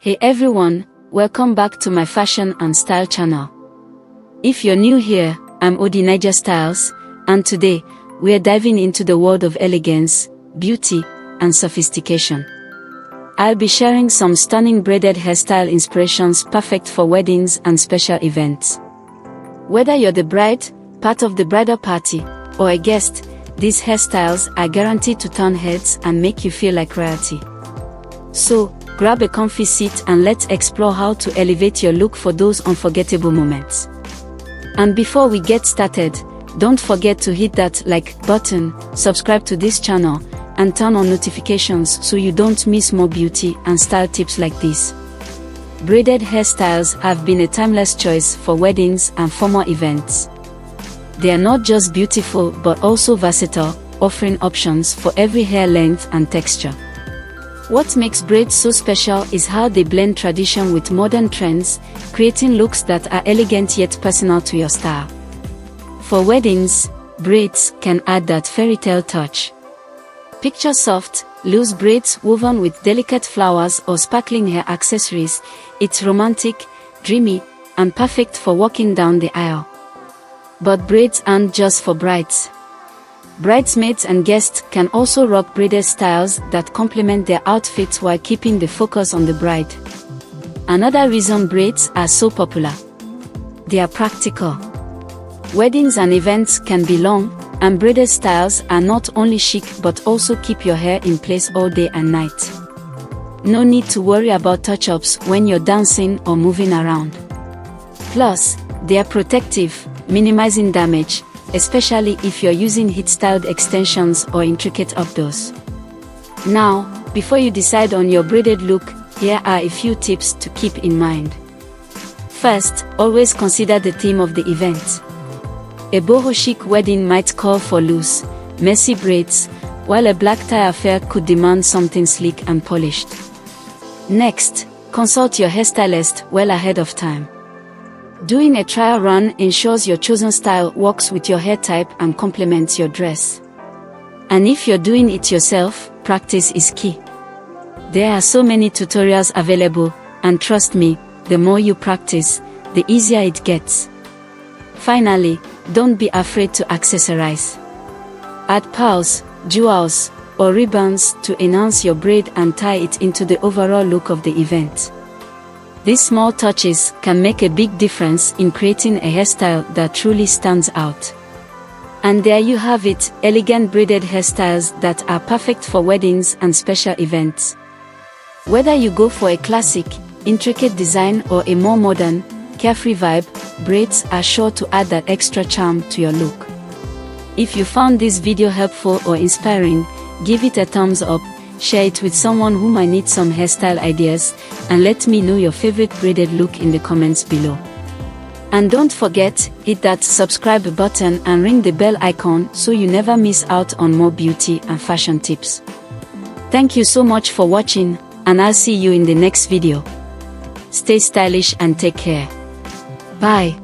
Hey everyone, welcome back to my fashion and style channel. If you're new here, I'm OD9JASTYLES, and today, we're diving into the world of elegance, beauty, and sophistication. I'll be sharing some stunning braided hairstyle inspirations perfect for weddings and special events. Whether you're the bride, part of the bridal party, or a guest, these hairstyles are guaranteed to turn heads and make you feel like royalty. So, grab a comfy seat and let's explore how to elevate your look for those unforgettable moments. And before we get started, don't forget to hit that like button, subscribe to this channel, and turn on notifications so you don't miss more beauty and style tips like this. Braided hairstyles have been a timeless choice for weddings and formal events. They are not just beautiful but also versatile, offering options for every hair length and texture. What makes braids so special is how they blend tradition with modern trends, creating looks that are elegant yet personal to your style. For weddings, braids can add that fairy tale touch. Picture soft, loose braids woven with delicate flowers or sparkling hair accessories. It's romantic, dreamy, and perfect for walking down the aisle. But braids aren't just for brides. Bridesmaids and guests can also rock braided styles that complement their outfits while keeping the focus on the bride. Another reason braids are so popular. They are practical. Weddings and events can be long, and braided styles are not only chic but also keep your hair in place all day and night. No need to worry about touch-ups when you're dancing or moving around. Plus, they are protective, minimizing damage, especially if you're using heat-styled extensions or intricate updos. Now, before you decide on your braided look, here are a few tips to keep in mind. First, always consider the theme of the event. A boho chic wedding might call for loose, messy braids, while a black tie affair could demand something sleek and polished. Next, consult your hairstylist well ahead of time. Doing a trial run ensures your chosen style works with your hair type and complements your dress. And if you're doing it yourself, practice is key. There are so many tutorials available, and trust me, the more you practice, the easier it gets. Finally, don't be afraid to accessorize. Add pearls, jewels, or ribbons to enhance your braid and tie it into the overall look of the event. These small touches can make a big difference in creating a hairstyle that truly stands out. And there you have it, elegant braided hairstyles that are perfect for weddings and special events. Whether you go for a classic, intricate design or a more modern, carefree vibe, braids are sure to add that extra charm to your look. If you found this video helpful or inspiring, give it a thumbs up, share it with someone who might need some hairstyle ideas, and let me know your favorite braided look in the comments below. And don't forget, hit that subscribe button and ring the bell icon so you never miss out on more beauty and fashion tips. Thank you so much for watching, and I'll see you in the next video. Stay stylish and take care. Bye.